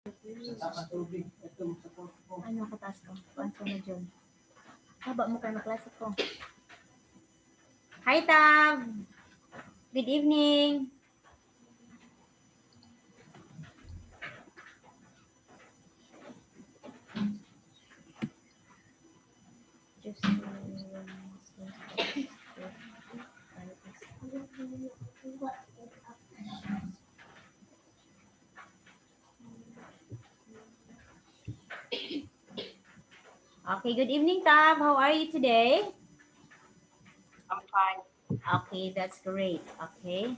Ano kataas ko? Paano mo dyan? Haba mo kayo klase ko. Hi, Tab! Good evening! Just Okay, good evening, Tab. How are you today? I'm fine. Okay, that's great. Okay.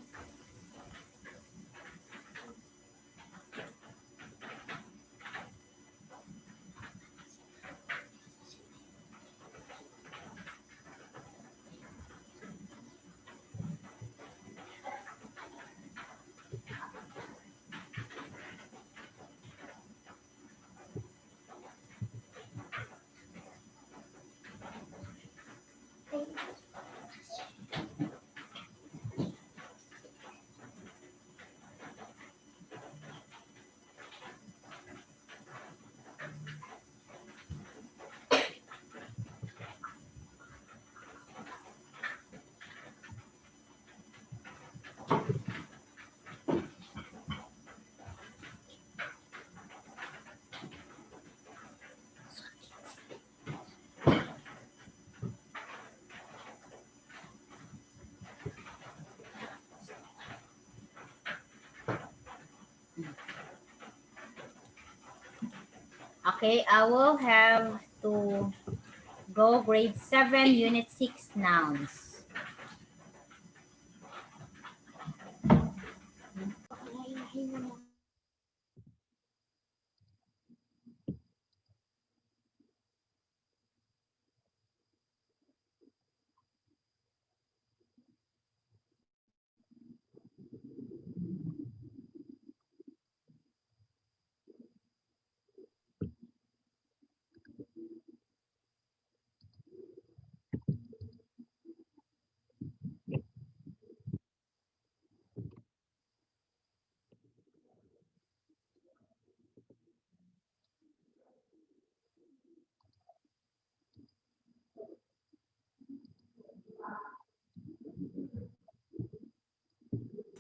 Okay, I will have to go grade 7, unit 6 nouns.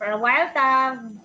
For a while, Tab.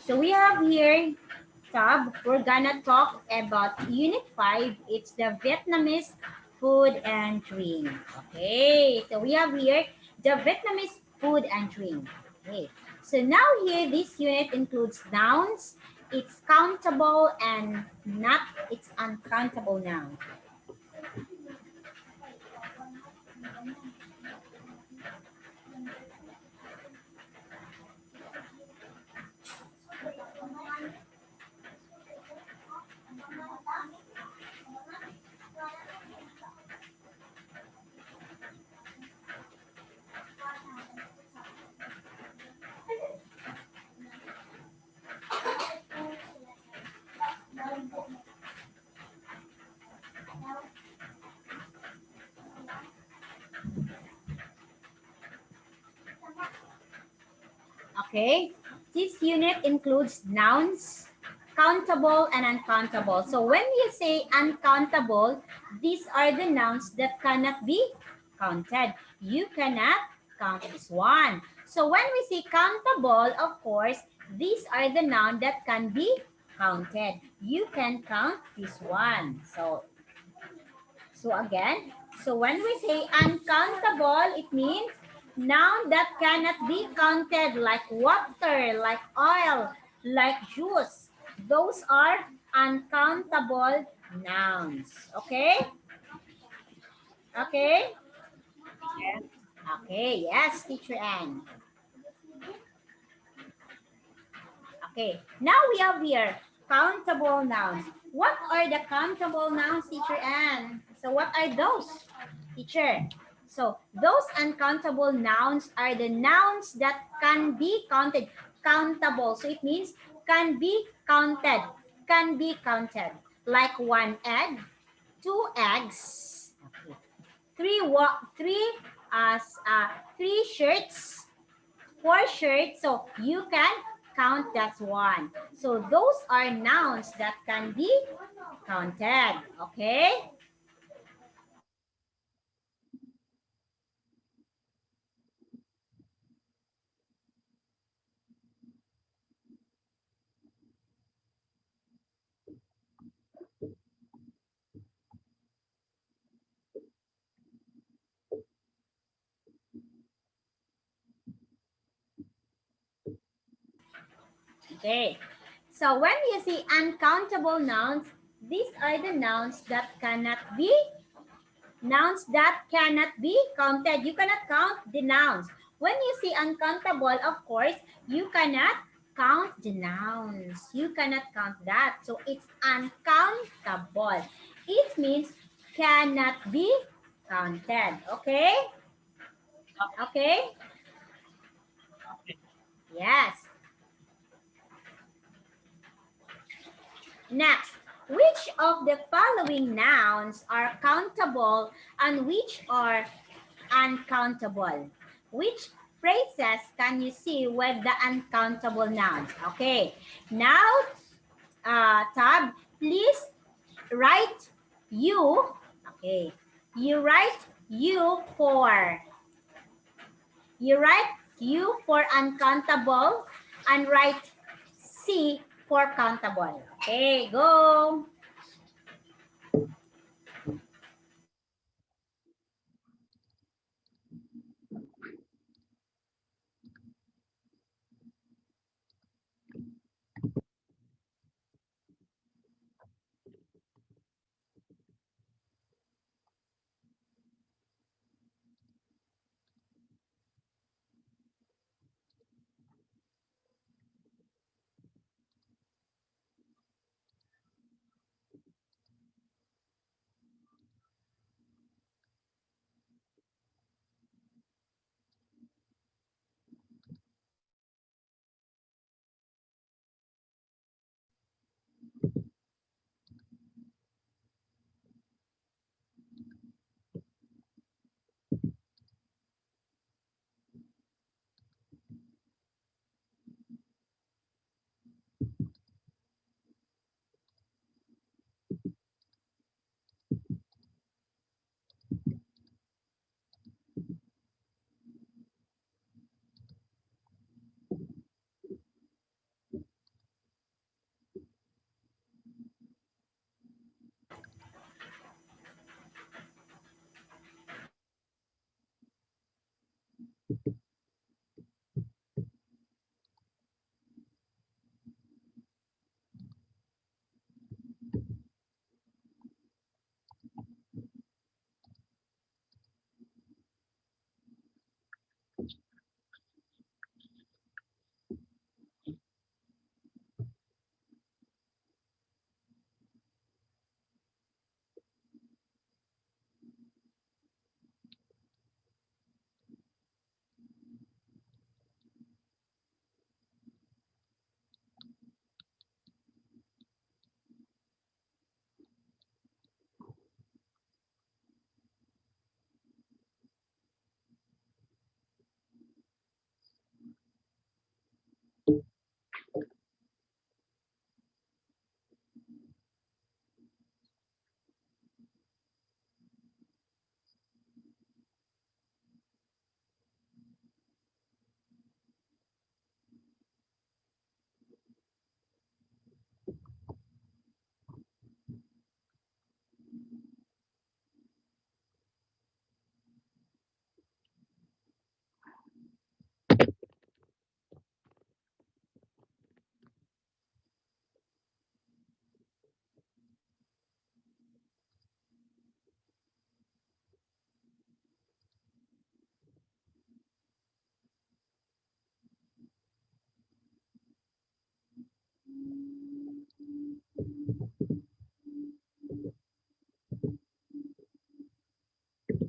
So we have here tab, we're gonna talk about Unit 5. It's the Vietnamese food and drink. Okay, so we have here the Vietnamese food and drink. Okay, so now here this unit includes nouns, it's countable and not it's uncountable noun. Okay, this unit includes nouns, countable and uncountable. So when you say uncountable, these are the nouns that cannot be counted. You cannot count this one. So when we say countable, of course, these are the nouns that can be counted. You can count this one. So again, so when we say uncountable, it means noun that cannot be counted like water, like oil, like juice. Those are uncountable nouns. Okay? Okay? Yes. Okay, yes, teacher Anne. Okay, now we have here countable nouns. What are the countable nouns, teacher Anne? So what are those, teacher? So those uncountable nouns are the nouns that can be counted. Countable. So it means can be counted. Can be counted. Like one egg, two eggs, okay. Three shirts, four shirts. So you can count that one. So those are nouns that can be counted. Okay? Okay. So when you see uncountable nouns, these are the nouns that cannot be counted. You cannot count the nouns. When you see uncountable, of course, you cannot count the nouns. You cannot count that. So it's uncountable. It means cannot be counted. Okay? Okay? Okay. Yes. Next, which of the following nouns are countable and which are uncountable? Which phrases can you see with the uncountable nouns? Okay, now, Tab, please write you. Okay, you write you write U for uncountable and write C for countable. Okay, go.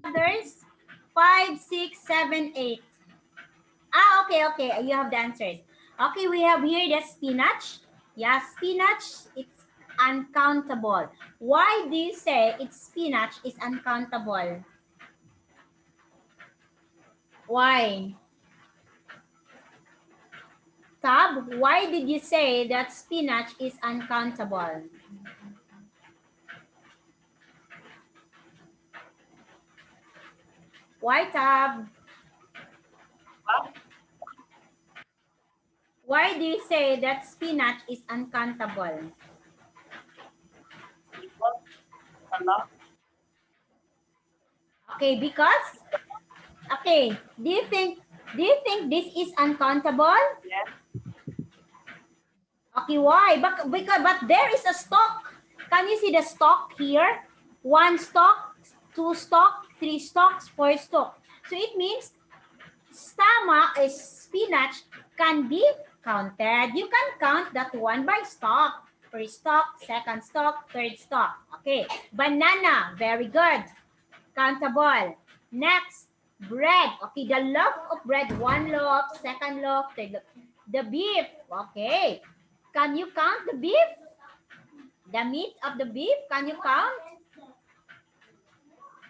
Others? 5, 6, 7, 8. Ah, okay, okay. You have the answers. Okay, we have here the spinach. Yeah, spinach, it's uncountable. Why do you say it's spinach is uncountable? Why? Tab, why did you say that spinach is uncountable? Why, Tab? Well, Why do you say that spinach is uncountable? because a lot, Okay, because okay, do you think this is uncountable? yes, Okay, why? But there is a stock. Can you see the stock here? One stock, two stock, three stocks, four stock. So it means stomach is spinach can be counted. You can count that one by stock. First stock, second stock, third stock. Okay. Banana, very good. Countable. Next, bread. Okay, the loaf of bread. One loaf, second loaf, third loaf. The beef. Okay. Can you count the beef? The meat of the beef, can you count?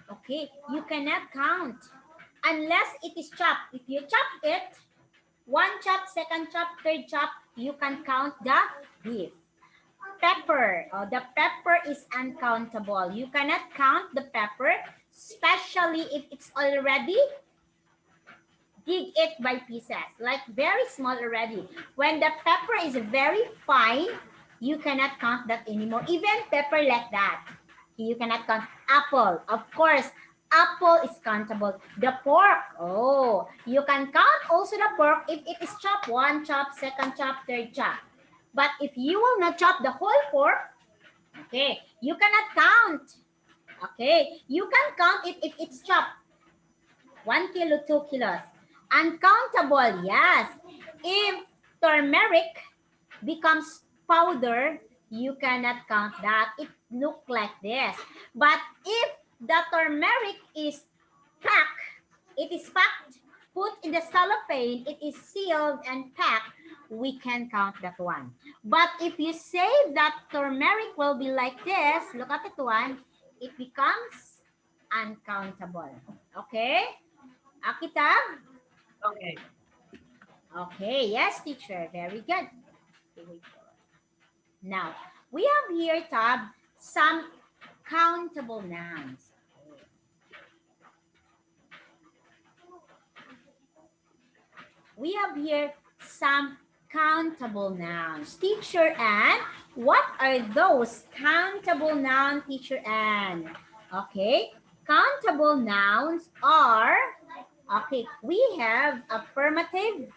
Okay, you cannot count unless it is chopped. If you chop it, one chop, second chop, third chop, you can count the beef. Pepper, oh, the pepper is uncountable. You cannot count the pepper, especially if it's already dig it by pieces, like very small already. When the pepper is very fine, you cannot count that anymore. Even pepper like that, you cannot count. Apple, of course, apple is countable. The pork, oh, you can count also the pork if it is chopped, one chop, second chop, third chop. But if you will not chop the whole pork, okay, you cannot count. Okay, you can count it if it's chopped. 1 kilo, 2 kilos. Uncountable, yes. If turmeric becomes powder, you cannot count that. It look like this. But if the turmeric is packed, it is packed, put in the cellophane, it is sealed and packed, we can count that one. But if you say that turmeric will be like this, look at that one, it becomes uncountable. Okay? Akitab? okay, Okay, yes, teacher. Very good. Now, we have here, Tab, some countable nouns. We have here some countable nouns. Teacher Anne, what are those countable nouns, Teacher Anne? Okay, countable nouns are, okay, we have affirmative,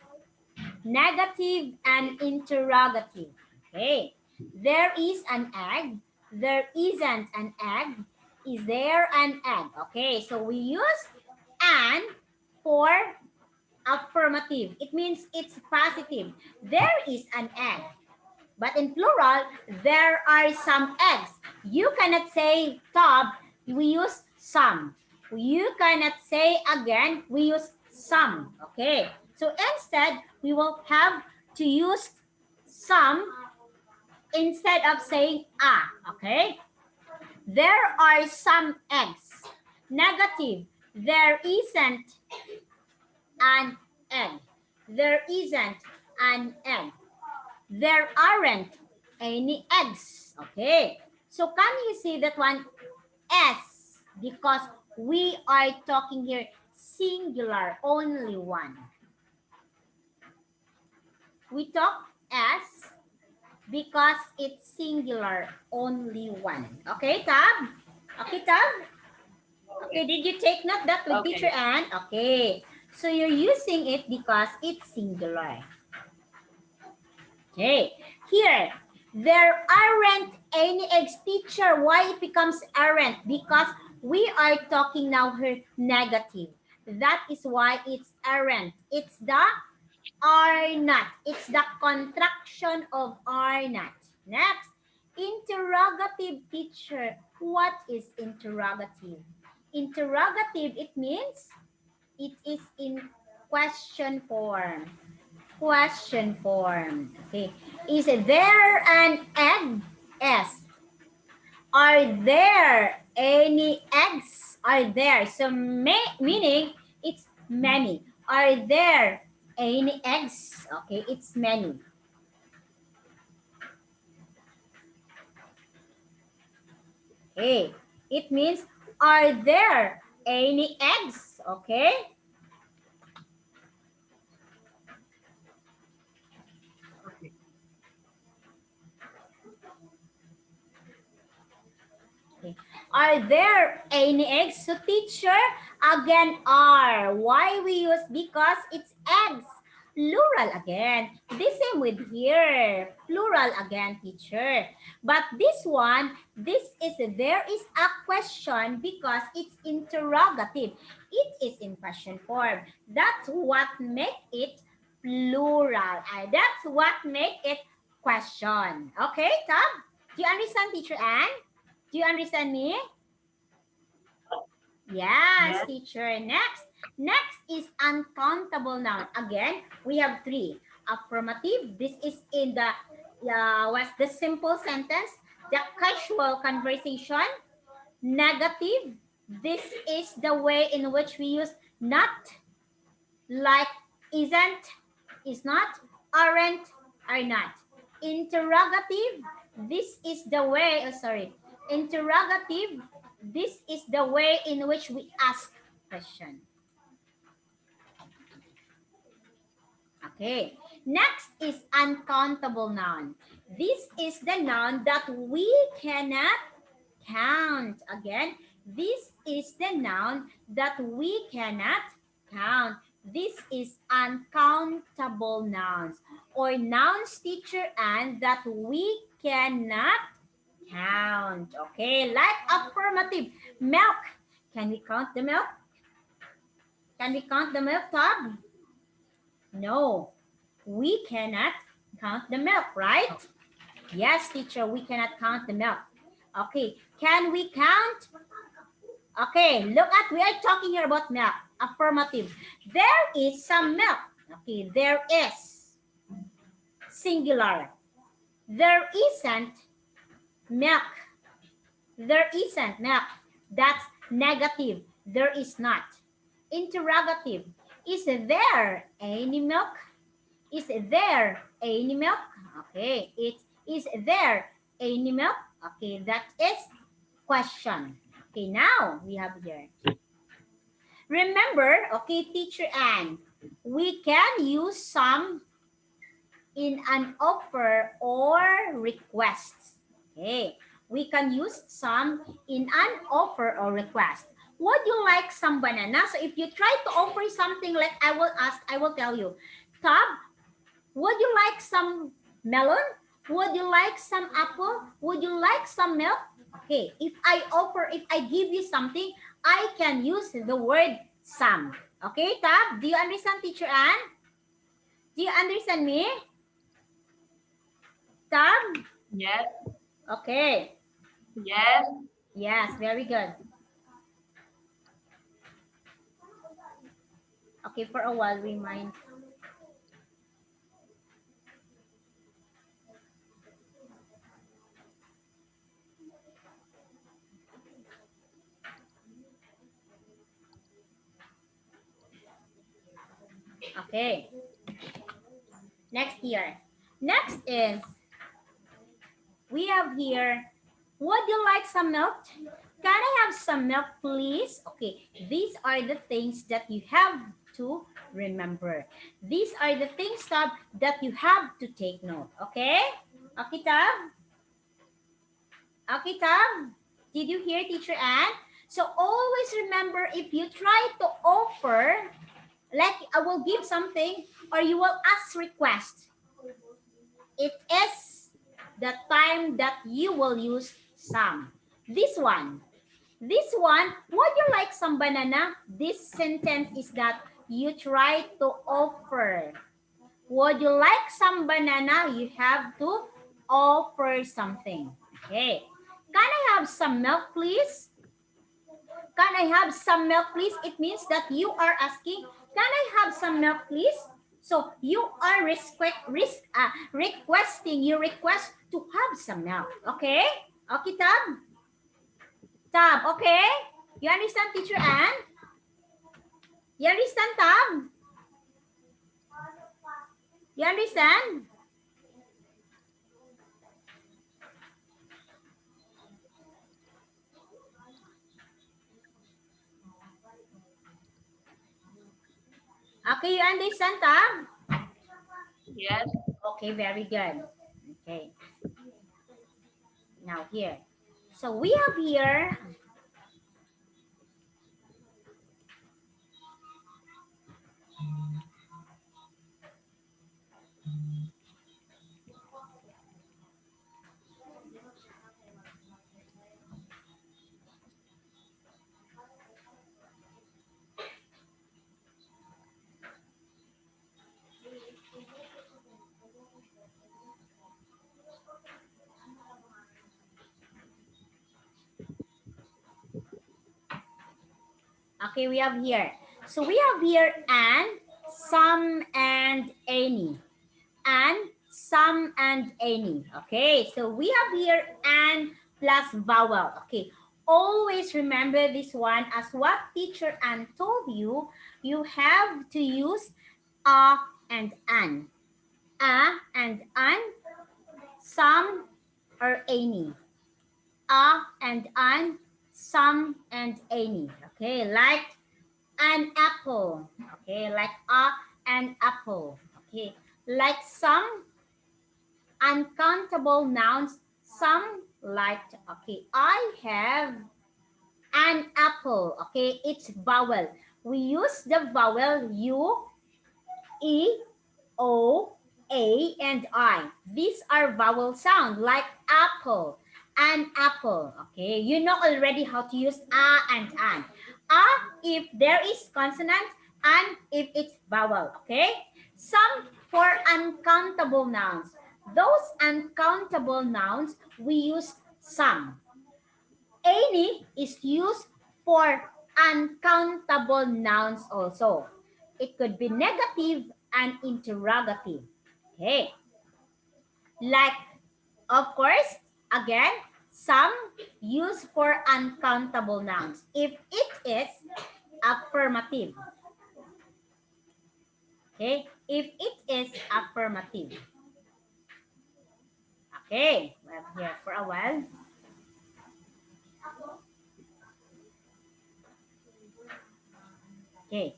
negative, and interrogative. Okay. There is an egg. There isn't an egg. Is there an egg? Okay. So we use an for affirmative. It means it's positive. There is an egg. But in plural, there are some eggs. You cannot say top, we use some. You cannot say again, we use some. Okay. So instead, we will have to use some instead of saying ah. Okay. There are some eggs. Negative. There isn't an egg. There isn't an egg. There aren't any eggs. Okay. So can you see that one S? Because we are talking here singular, only one. We talk S because it's singular, only one. Okay, Tab? Okay, Tab? Okay, did you take note that with okay, teacher Anne? Okay. So you're using it because it's singular. Okay, here, there aren't any eggs. Teacher, why it becomes aren't? Because we are talking now here negative. That is why it's aren't. It's the are not. It's the contraction of are not. Next, Interrogative, teacher. What is interrogative? Interrogative, it means it is in question form. Question form. Okay. Is there an egg? S. Are there any eggs? Are there? So meaning it's many. Are there any eggs? Okay, it's many. Okay. It means are there any eggs? Okay. Okay. Okay. Are there any eggs? So teacher, again are. Why we use? Because it's eggs. Plural again. The same with here. Plural again, teacher. But this one, there is a question because it's interrogative. It is in question form. That's what make it plural. That's what make it question. Okay, Tom? Do you understand, teacher Anne? Do you understand me? Yes, Yes. teacher. Next is uncountable noun. Again, we have three. Affirmative. This is in the what's the simple sentence? The casual conversation. Negative. This is the way in which we use not, like, isn't, is not, aren't, are not. Interrogative, this is the way, oh, sorry. Interrogative, this is the way in which we ask question. Okay. Next is uncountable noun. This is the noun that we cannot count. Again, this is the noun that we cannot count. This is uncountable nouns or nouns, teacher, and that we cannot count. Okay, like affirmative. Milk. Can we count the milk? Can we count the milk, Todd? No, we cannot count the milk, right? Yes, teacher, we cannot count the milk. Okay, can we count? Okay, look at, we are talking here about milk. Affirmative. There is some milk. Okay, there is. Singular. There isn't milk. There isn't milk. That's negative. There is not. Interrogative. Is there any milk? Is there any milk? Okay, it is there any milk? Okay, that is question. Okay, now we have here. Remember, okay, teacher Anne, we can use some in an offer or request. Okay, we can use some in an offer or request. Would you like some banana? So if you try to offer something, like I will tell you, Tab, would you like some melon? Would you like some apple? Would you like some milk? Okay, if I give you something, I can use the word some. Okay, Tab, do you understand, teacher Anne? Do you understand me? Tab? Yes. Okay. Yes. Yes, very good. Okay, for a while, remind. Okay. Next year. Next is, we have here, would you like some milk? Can I have some milk, please? Okay, these are the things that you have to remember. These are the things, Tab, that you have to take note. Okay? Okay, Tab? Okay, Tab? Did you hear, teacher Anne? So always remember, if you try to offer, like I will give something, or you will ask request, it is the time that you will use some. This one, would you like some banana? This sentence is that you try to offer. Would you like some banana? You have to offer something. Okay. Can I have some milk, please? Can I have some milk, please? It means that you are asking, can I have some milk, please? So you are requesting, you request to have some milk. Okay? Okay, Tab? Tab, okay? You understand, Teacher Anne? You understand, Tab? You understand? Okay, you understand, Tab? Yes. Okay, very good. Okay, now here. So we have here, okay, we have here. So we have here and, some, and any. And, some, and any. Okay, so we have here and plus vowel. Okay, always remember this one as what teacher Ann told you. You have to use a and an. A and an, some, or any. A and an, some, and any. Okay, like an apple. Okay, like a an apple. Okay, like some uncountable nouns, some like, okay, I have an apple. Okay, it's vowel. We use the vowel U, E, O, A, and I. These are vowel sound like apple, an apple. Okay, you know already how to use a and an. A if there is consonant, and if it's vowel. Okay, some for uncountable nouns. Those uncountable nouns we use some. Any is used for uncountable nouns also. It could be negative and interrogative. Okay. Like, of course, again, some used for uncountable nouns. If it is affirmative. Okay. If it is affirmative. Okay. We're here for a while. Okay.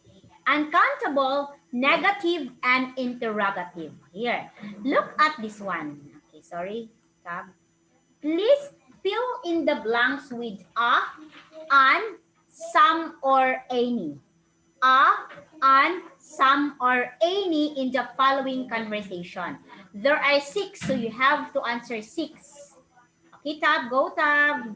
Uncountable, negative, and interrogative. Here, look at this one. Okay, sorry, tab. Please fill in the blanks with a, an, some, or any. A, an, some, or any in the following conversation. There are 6, so you have to answer 6. Okay, Tab, go Tab.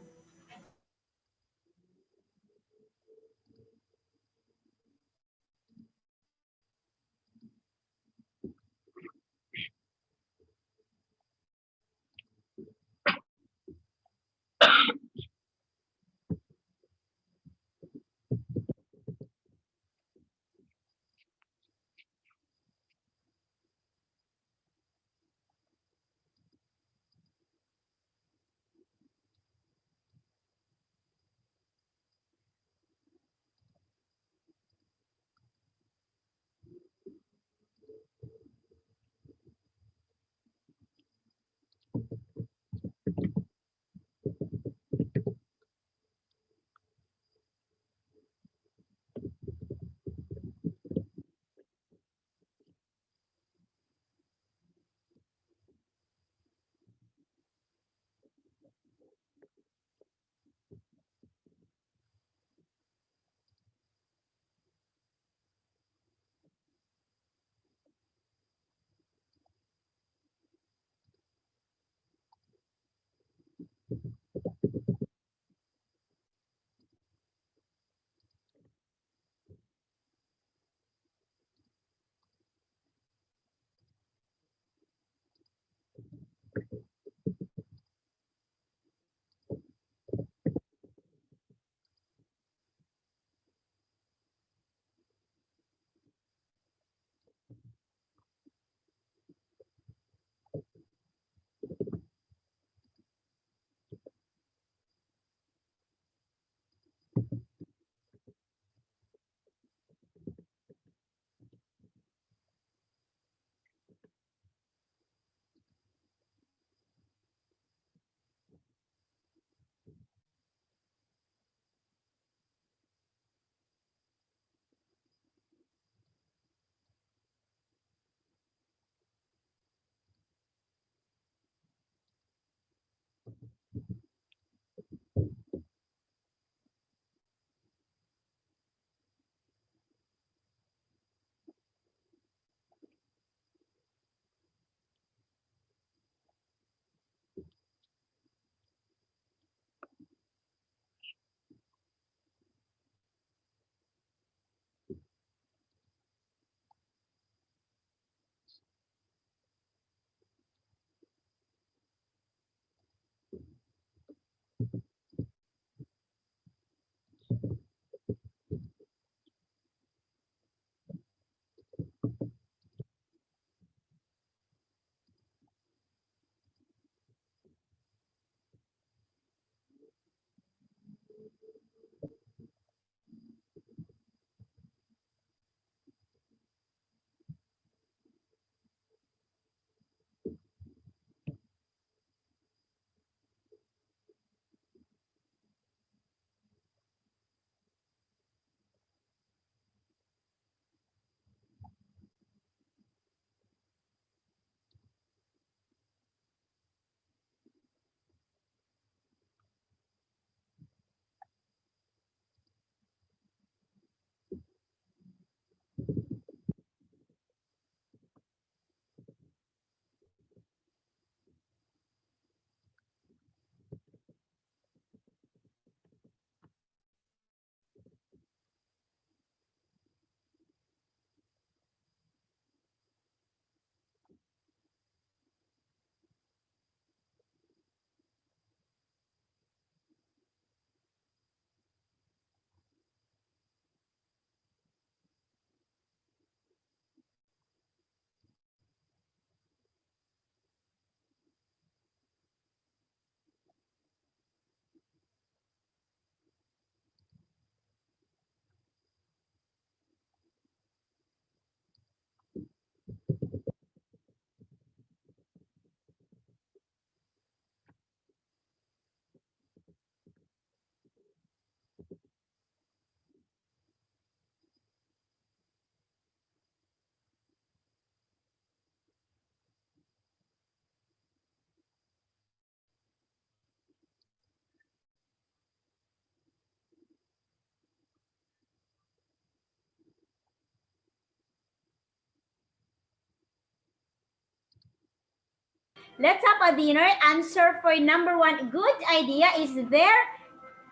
Let's have a dinner. Answer for number one. Good idea. Is there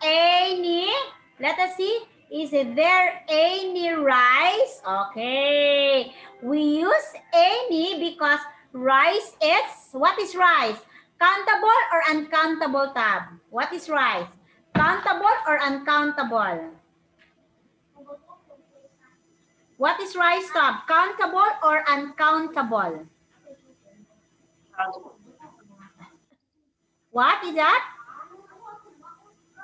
any, let us see, is there any rice? Okay, we use any because rice is, what is rice? Countable or uncountable, tab? What is rice? Countable or uncountable? What is rice, tab? Countable or uncountable? Countable. What is that?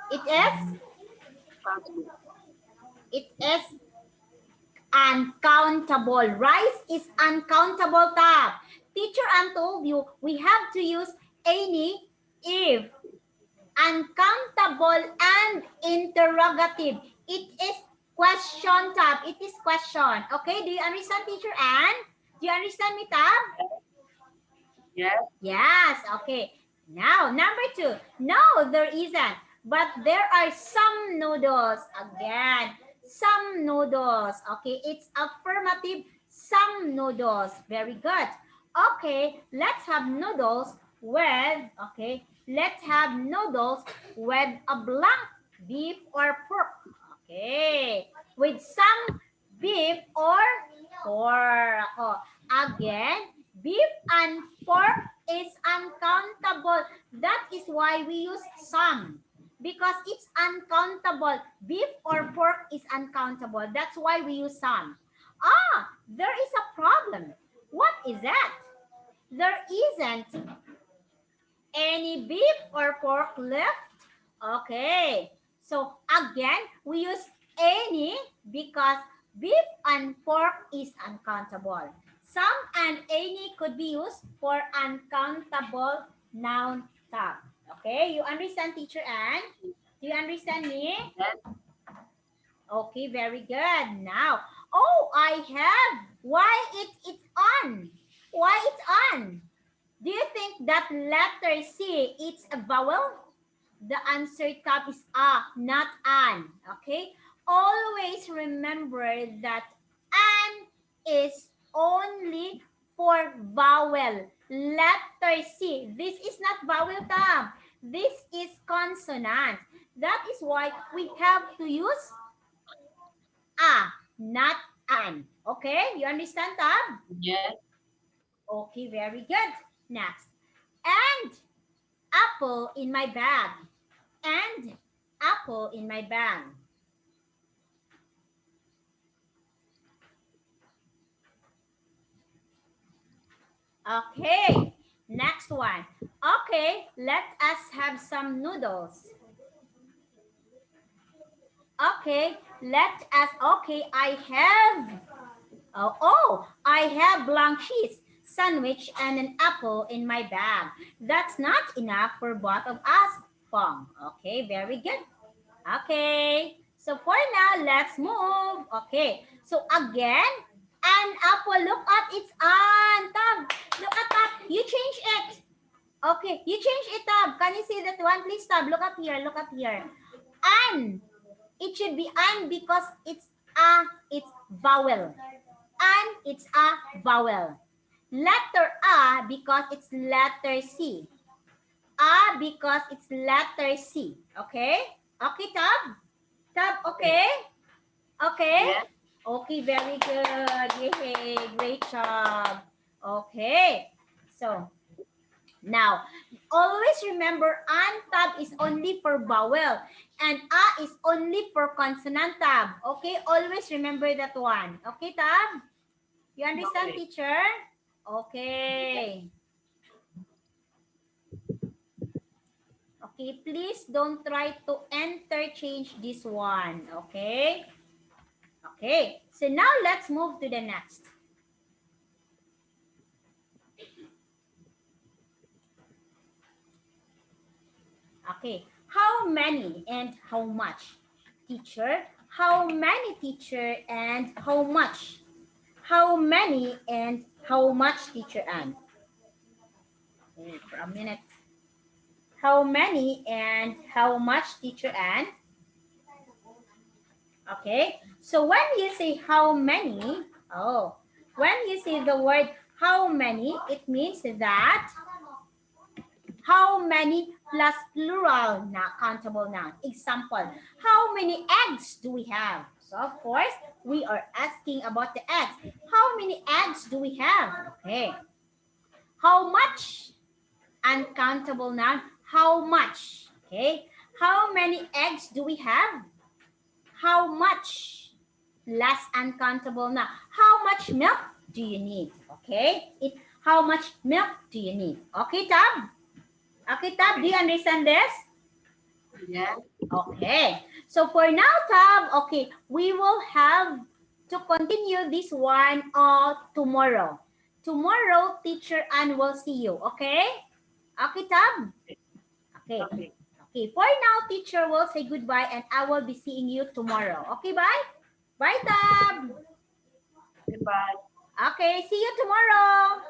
It is? Countable. It is uncountable. Rice is uncountable, tab. Teacher Ann told you we have to use any if uncountable and interrogative. It is question, tab. It is question. Okay, do you understand, Teacher Ann? Do you understand me, tab? Yes. Yes, okay. Now, number two. No, there isn't. But there are some noodles. Again, some noodles. Okay, it's affirmative. Some noodles. Very good. Okay, let's have noodles with, okay, let's have noodles with a blank beef or pork. Okay, with some beef or pork. Oh, again, beef and pork is uncountable. That is why we use some. Because it's uncountable. Beef or pork is uncountable. That's why we use some. Ah, there is a problem. What is that? There isn't any beef or pork left. Okay. So again, we use any because beef and pork is uncountable. Some and any could be used for uncountable noun tab. Okay, you understand, Teacher Ann? Do you understand me? Yes. Okay, very good. Now, oh, I have. Why it's on? Why it's on? Do you think that letter C it's a vowel? The answer tab is not an. Okay? Always remember that an is only for vowel. Letter C. This is not vowel tab. This is consonant. That is why we have to use not an. Okay? You understand, tab? Yes. Okay, very good. Next. And apple in my bag. And apple in my bag. Okay, next one. Okay, let us have some noodles. Okay, let us. Okay, I have blank cheese, sandwich, and an apple in my bag. That's not enough for both of us, Fong. Okay, very good. Okay, so for now, let's move. Okay, so again, an apple. Look at its Tab. Look at that. You change it. Okay, you change it, Tab. Can you see that one, please, Tab? Look up here. Look up here. An. It should be an because it's vowel. An, it's a vowel. Letter A because it's letter C. A because it's letter C. Okay? Okay, Tab? Tab, Okay. okay? Okay? Yes. Okay, very good. Yay, great job. Okay. So, now, always remember an tab is only for vowel and a is only for consonant tab. Okay, always remember that one. Okay, tab? You understand, Okay. teacher? Yes. Okay. Okay, please don't try to interchange this one. Okay? Okay, so now let's move to the next. Okay, how many and how much? Teacher, how many teacher and how much? How many and how much, teacher Anne? Okay, for a minute. How many and how much, teacher Anne? Okay, so when you say how many, when you say the word how many, it means that how many plus plural na countable noun. Example, how many eggs do we have? So of course, we are asking about the eggs. How many eggs do we have? Okay. How much? Uncountable noun. How much? Okay. How many eggs do we have? How much? Last uncountable noun. How much milk do you need? Okay. How much milk do you need? Okay, Tab? Okay, Tab, do you Okay. understand this? Yes. Okay. So for now, Tab, okay, we will have to continue this one tomorrow. Tomorrow, teacher Ann will see you. Okay? Okay, Tab? Okay. Okay. Okay. For now, teacher will say goodbye and I will be seeing you tomorrow. Okay, bye? Bye, Tab. Goodbye. Okay, see you tomorrow.